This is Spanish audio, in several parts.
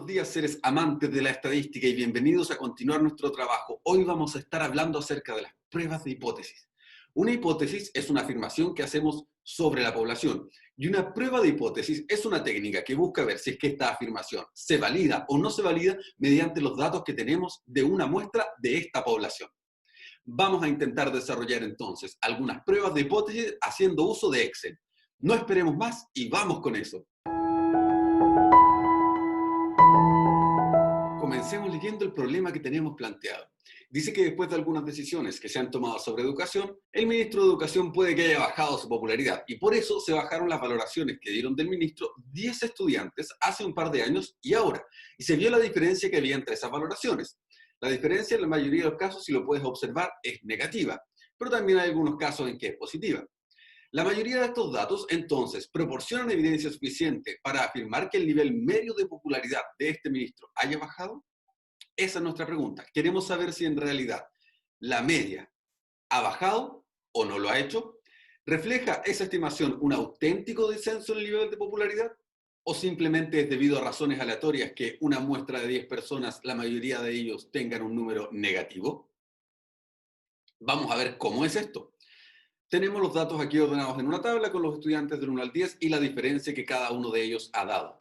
buenos días, seres amantes de la estadística, y bienvenidos a continuar nuestro trabajo. Hoy vamos a estar hablando acerca de las pruebas de hipótesis. Una hipótesis es una afirmación que hacemos sobre la población, y una prueba de hipótesis es una técnica que busca ver si es que esta afirmación se valida o no se valida mediante los datos que tenemos de una muestra de esta población. Vamos a intentar desarrollar entonces algunas pruebas de hipótesis haciendo uso de Excel. No esperemos más y vamos con eso. Comencemos leyendo el problema que tenemos planteado. Dice que después de algunas decisiones que se han tomado sobre educación, el ministro de Educación puede que haya bajado su popularidad, y por eso se bajaron las valoraciones que dieron del ministro 10 estudiantes hace un par de años y ahora, y se vio la diferencia que había entre esas valoraciones. La diferencia en la mayoría de los casos, si lo puedes observar, es negativa, pero también hay algunos casos en que es positiva. La mayoría de estos datos, entonces, proporcionan evidencia suficiente para afirmar que el nivel medio de popularidad de este ministro haya bajado. Esa es nuestra pregunta. Queremos saber si en realidad la media ha bajado o no lo ha hecho. ¿Refleja esa estimación un auténtico descenso en el nivel de popularidad? ¿O simplemente es debido a razones aleatorias que una muestra de 10 personas, la mayoría de ellos tengan un número negativo? Vamos a ver cómo es esto. Tenemos los datos aquí ordenados en una tabla con los estudiantes del 1 al 10 y la diferencia que cada uno de ellos ha dado.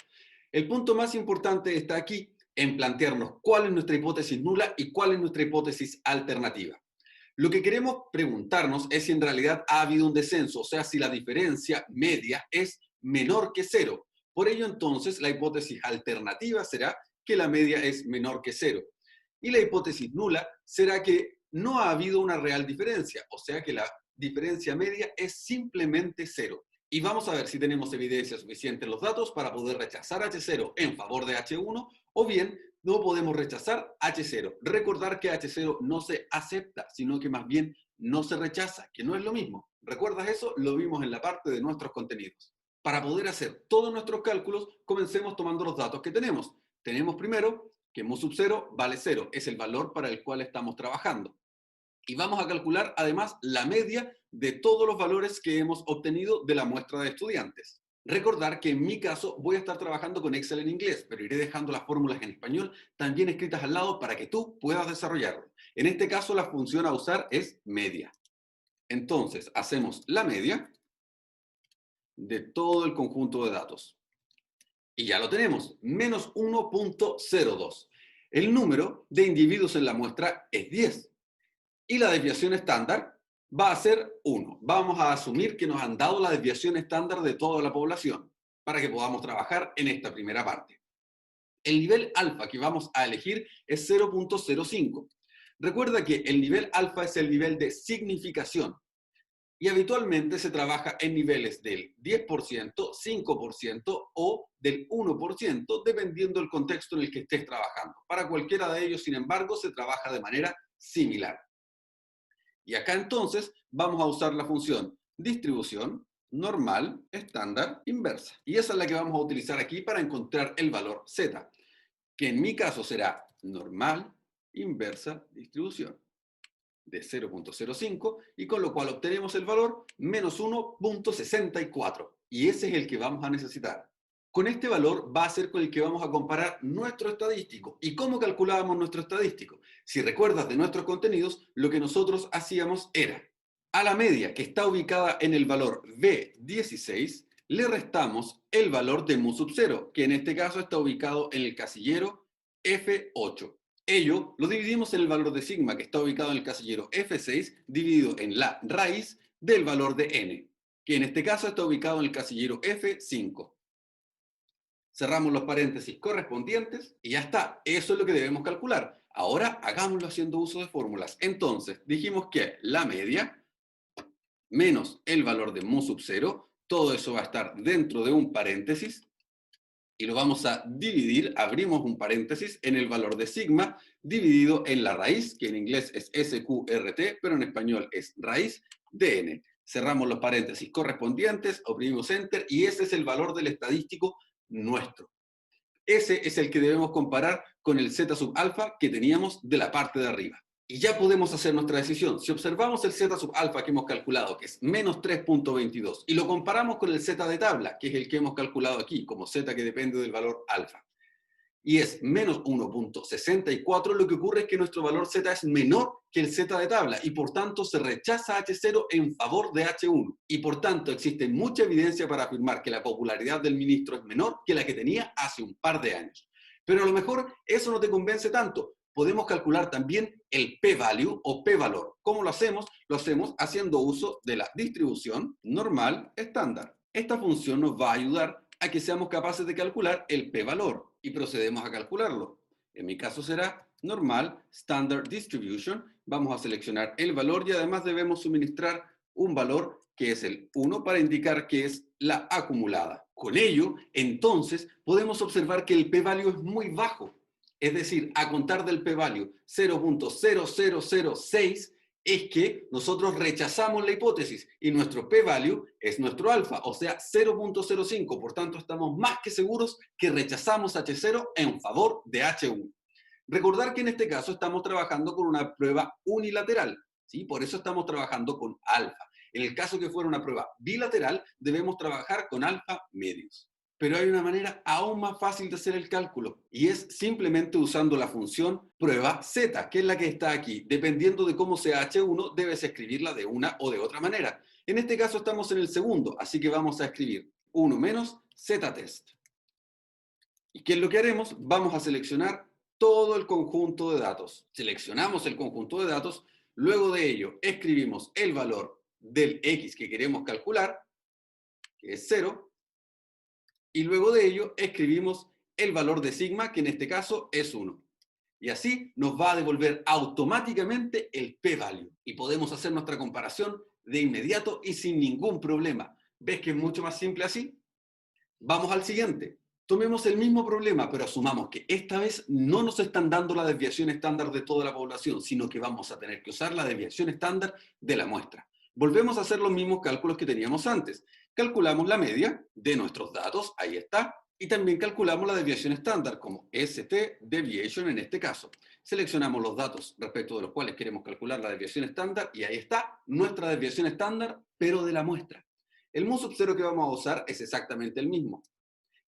El punto más importante está aquí en plantearnos cuál es nuestra hipótesis nula y cuál es nuestra hipótesis alternativa. Lo que queremos preguntarnos es si en realidad ha habido un descenso, o sea, si la diferencia media es menor que cero. Por ello, entonces, la hipótesis alternativa será que la media es menor que cero. Y la hipótesis nula será que no ha habido una real diferencia, o sea que la diferencia media es simplemente cero. Y vamos a ver si tenemos evidencia suficiente en los datos para poder rechazar H0 en favor de H1, o bien no podemos rechazar H0. Recordar que H0 no se acepta, sino que más bien no se rechaza, que no es lo mismo. ¿Recuerdas eso? Lo vimos en la parte de nuestros contenidos. Para poder hacer todos nuestros cálculos, comencemos tomando los datos que tenemos. Tenemos primero que mu sub 0 vale 0, es el valor para el cual estamos trabajando. Y vamos a calcular además la media de todos los valores que hemos obtenido de la muestra de estudiantes. Recordar que en mi caso voy a estar trabajando con Excel en inglés, pero iré dejando las fórmulas en español también escritas al lado para que tú puedas desarrollarlo. En este caso la función a usar es media. Entonces hacemos la media de todo el conjunto de datos. Y ya lo tenemos, menos 1.02. El número de individuos en la muestra es 10. Y la desviación estándar va a ser 1. Vamos a asumir que nos han dado la desviación estándar de toda la población para que podamos trabajar en esta primera parte. El nivel alfa que vamos a elegir es 0.05. Recuerda que el nivel alfa es el nivel de significación y habitualmente se trabaja en niveles del 10%, 5% o del 1%, dependiendo del contexto en el que estés trabajando. Para cualquiera de ellos, sin embargo, se trabaja de manera similar. Y acá entonces vamos a usar la función distribución, normal, estándar, inversa. Y esa es la que vamos a utilizar aquí para encontrar el valor z, que en mi caso será normal, inversa, distribución de 0.05, y con lo cual obtenemos el valor menos 1.64. Y ese es el que vamos a necesitar. Con este valor va a ser con el que vamos a comparar nuestro estadístico. ¿Y cómo calculábamos nuestro estadístico? Si recuerdas de nuestros contenidos, lo que nosotros hacíamos era, a la media que está ubicada en el valor B16, le restamos el valor de mu sub 0, que en este caso está ubicado en el casillero F8. Ello lo dividimos en el valor de sigma, que está ubicado en el casillero F6, dividido en la raíz del valor de n, que en este caso está ubicado en el casillero F5. Cerramos los paréntesis correspondientes y ya está. Eso es lo que debemos calcular. Ahora hagámoslo haciendo uso de fórmulas. Entonces, dijimos que la media menos el valor de mu sub 0, todo eso va a estar dentro de un paréntesis y lo vamos a dividir, abrimos un paréntesis, en el valor de sigma dividido en la raíz, que en inglés es SQRT, pero en español es raíz de n. Cerramos los paréntesis correspondientes, oprimimos Enter y ese es el valor del estadístico nuestro. Ese es el que debemos comparar con el z sub alfa que teníamos de la parte de arriba. Y ya podemos hacer nuestra decisión. Si observamos el z sub alfa que hemos calculado, que es menos 3.22, y lo comparamos con el z de tabla, que es el que hemos calculado aquí, como z que depende del valor alfa, y es menos 1.64, lo que ocurre es que nuestro valor z es menor que el z de tabla y por tanto se rechaza H0 en favor de H1. Y por tanto existe mucha evidencia para afirmar que la popularidad del ministro es menor que la que tenía hace un par de años. Pero a lo mejor eso no te convence tanto. Podemos calcular también el p-value o p-valor. ¿Cómo lo hacemos? Lo hacemos haciendo uso de la distribución normal estándar. Esta función nos va a ayudar a que seamos capaces de calcular el p-valor y procedemos a calcularlo. En mi caso será normal standard distribution. Vamos a seleccionar el valor y además debemos suministrar un valor que es el 1 para indicar que es la acumulada. Con ello, entonces, podemos observar que el p-value es muy bajo. Es decir, a contar del p-value 0.0006 es que nosotros rechazamos la hipótesis y nuestro p-value es nuestro alfa, o sea, 0.05. Por tanto, estamos más que seguros que rechazamos H0 en favor de H1. Recordar que en este caso estamos trabajando con una prueba unilateral, ¿sí? Por eso estamos trabajando con alfa. En el caso que fuera una prueba bilateral, debemos trabajar con alfa medios. Pero hay una manera aún más fácil de hacer el cálculo y es simplemente usando la función prueba z, que es la que está aquí. Dependiendo de cómo sea H1, debes escribirla de una o de otra manera. En este caso estamos en el segundo, así que vamos a escribir 1 menos z-test. ¿Y qué es lo que haremos? Vamos a seleccionar todo el conjunto de datos. Seleccionamos el conjunto de datos, luego de ello escribimos el valor del x que queremos calcular, que es 0, y luego de ello escribimos el valor de sigma, que en este caso es 1. Y así nos va a devolver automáticamente el p-value. Y podemos hacer nuestra comparación de inmediato y sin ningún problema. ¿Ves que es mucho más simple así? Vamos al siguiente. Tomemos el mismo problema, pero asumamos que esta vez no nos están dando la desviación estándar de toda la población, sino que vamos a tener que usar la desviación estándar de la muestra. Volvemos a hacer los mismos cálculos que teníamos antes. Calculamos la media de nuestros datos, ahí está, y también calculamos la desviación estándar, como ST deviation en este caso. Seleccionamos los datos respecto de los cuales queremos calcular la desviación estándar, y ahí está nuestra desviación estándar, pero de la muestra. El mu0 que vamos a usar es exactamente el mismo.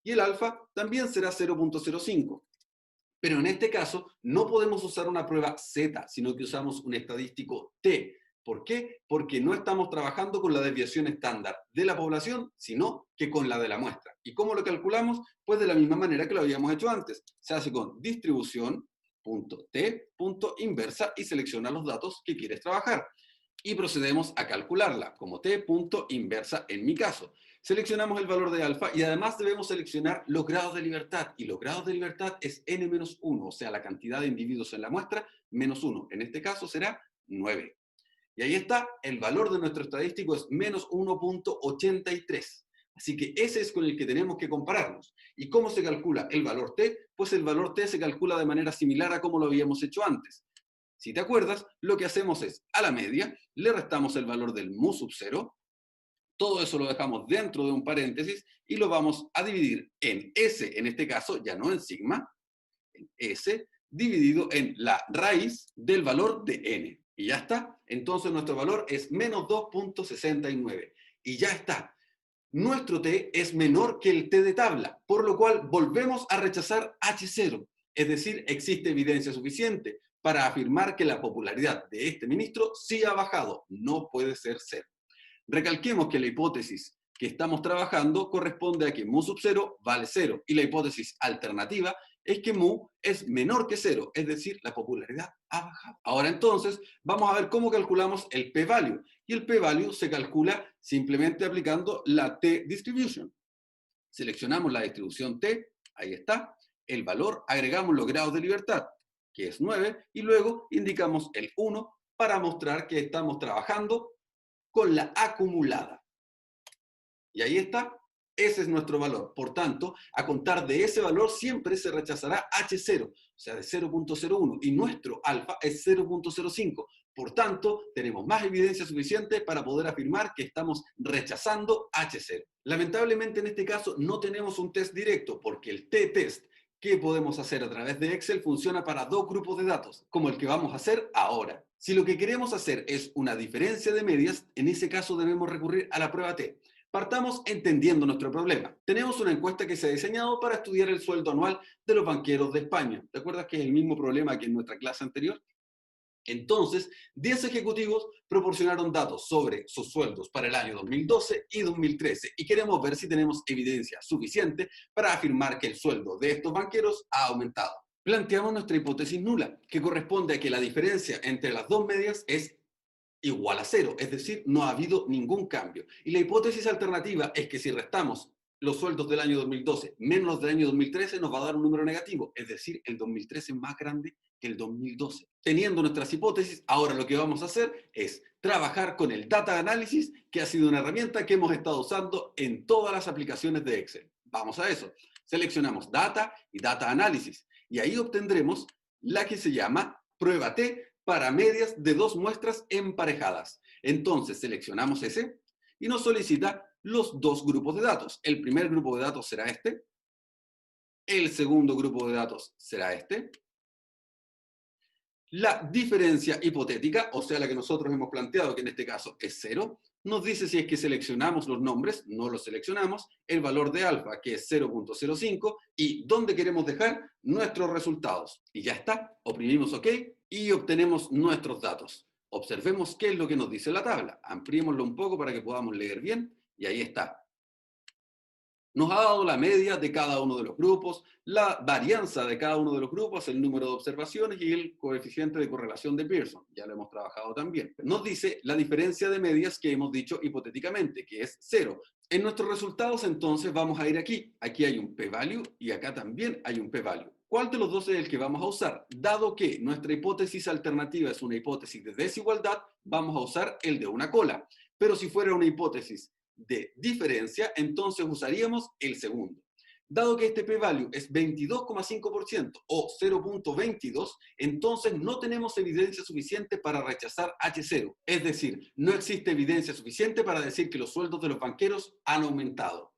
Y el alfa también será 0.05. Pero en este caso no podemos usar una prueba Z, sino que usamos un estadístico T. ¿Por qué? Porque no estamos trabajando con la desviación estándar de la población, sino que con la de la muestra. ¿Y cómo lo calculamos? Pues de la misma manera que lo habíamos hecho antes. Se hace con distribución.t.inversa y selecciona los datos que quieres trabajar. Y procedemos a calcularla como t.inversa en mi caso. Seleccionamos el valor de alfa y además debemos seleccionar los grados de libertad. Y los grados de libertad es n-1, o sea, la cantidad de individuos en la muestra, menos 1. En este caso será 9. Y ahí está, el valor de nuestro estadístico es menos 1.83. Así que ese es con el que tenemos que compararnos. ¿Y cómo se calcula el valor t? Pues el valor t se calcula de manera similar a como lo habíamos hecho antes. Si te acuerdas, lo que hacemos es, a la media, le restamos el valor del mu0, todo eso lo dejamos dentro de un paréntesis y lo vamos a dividir en S, en este caso, ya no en sigma, en S, dividido en la raíz del valor de n. Y ya está. Entonces nuestro valor es menos 2.69. Y ya está. Nuestro t es menor que el t de tabla, por lo cual volvemos a rechazar H0. Es decir, existe evidencia suficiente para afirmar que la popularidad de este ministro sí ha bajado. No puede ser 0. Recalquemos que la hipótesis que estamos trabajando corresponde a que mu0 vale 0 y la hipótesis alternativa es que mu es menor que 0, es decir, la popularidad ha bajado. Ahora entonces vamos a ver cómo calculamos el p-value y el p-value se calcula simplemente aplicando la t-distribution. Seleccionamos la distribución t, ahí está, el valor, agregamos los grados de libertad, que es 9, y luego indicamos el 1 para mostrar que estamos trabajando con la acumulada. Y ahí está, ese es nuestro valor. Por tanto, a contar de ese valor siempre se rechazará H0, o sea, de 0.01, y nuestro alfa es 0.05. Por tanto, tenemos más evidencia suficiente para poder afirmar que estamos rechazando H0. Lamentablemente en este caso no tenemos un test directo, porque el t-test que podemos hacer a través de Excel funciona para dos grupos de datos, como el que vamos a hacer ahora. Si lo que queremos hacer es una diferencia de medias, en ese caso debemos recurrir a la prueba T. Partamos entendiendo nuestro problema. Tenemos una encuesta que se ha diseñado para estudiar el sueldo anual de los banqueros de España. ¿Te acuerdas que es el mismo problema que en nuestra clase anterior? Entonces, 10 ejecutivos proporcionaron datos sobre sus sueldos para el año 2012 y 2013 y queremos ver si tenemos evidencia suficiente para afirmar que el sueldo de estos banqueros ha aumentado. Planteamos nuestra hipótesis nula, que corresponde a que la diferencia entre las dos medias es igual a cero, es decir, no ha habido ningún cambio. Y la hipótesis alternativa es que si restamos los sueldos del año 2012 menos los del año 2013 nos va a dar un número negativo, es decir, el 2013 es más grande que el 2012. Teniendo nuestras hipótesis, ahora lo que vamos a hacer es trabajar con el Data Analysis, que ha sido una herramienta que hemos estado usando en todas las aplicaciones de Excel. Vamos a eso. Seleccionamos Data y Data Analysis, y ahí obtendremos la que se llama prueba T para medias de dos muestras emparejadas. Entonces seleccionamos ese y nos solicita los dos grupos de datos. El primer grupo de datos será este, el segundo grupo de datos será este. La diferencia hipotética, o sea, la que nosotros hemos planteado, que en este caso es 0, nos dice si es que seleccionamos los nombres, no los seleccionamos, el valor de alfa, que es 0.05, y dónde queremos dejar nuestros resultados. Y ya está, oprimimos OK y obtenemos nuestros datos. Observemos qué es lo que nos dice la tabla. Ampliémoslo un poco para que podamos leer bien, y ahí está. Nos ha dado la media de cada uno de los grupos, la varianza de cada uno de los grupos, el número de observaciones y el coeficiente de correlación de Pearson. Ya lo hemos trabajado también. Nos dice la diferencia de medias que hemos dicho hipotéticamente, que es 0. En nuestros resultados, entonces, vamos a ir aquí. Aquí hay un p-value y acá también hay un p-value. ¿Cuál de los dos es el que vamos a usar? Dado que nuestra hipótesis alternativa es una hipótesis de desigualdad, vamos a usar el de una cola. Pero si fuera una hipótesis de diferencia, entonces usaríamos el segundo. Dado que este p-value es 22,5% o 0.22, entonces no tenemos evidencia suficiente para rechazar H0. Es decir, no existe evidencia suficiente para decir que los sueldos de los banqueros han aumentado.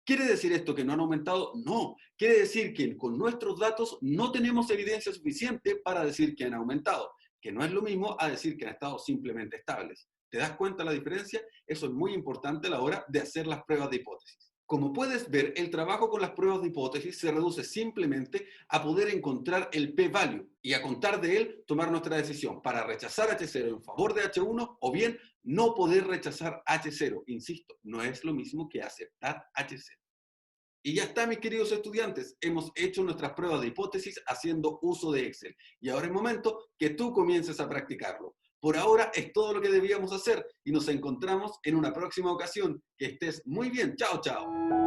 ¿Quiere decir esto que no han aumentado? No. Quiere decir que con nuestros datos no tenemos evidencia suficiente para decir que han aumentado, que no es lo mismo a decir que han estado simplemente estables. ¿Te das cuenta la diferencia? Eso es muy importante a la hora de hacer las pruebas de hipótesis. Como puedes ver, el trabajo con las pruebas de hipótesis se reduce simplemente a poder encontrar el p-value y a contar de él tomar nuestra decisión para rechazar H0 en favor de H1 o bien no poder rechazar H0. Insisto, no es lo mismo que aceptar H0. Y ya está, mis queridos estudiantes, hemos hecho nuestras pruebas de hipótesis haciendo uso de Excel. Y ahora es momento que tú comiences a practicarlo. Por ahora es todo lo que debíamos hacer y nos encontramos en una próxima ocasión. Que estés muy bien. Chao, chao.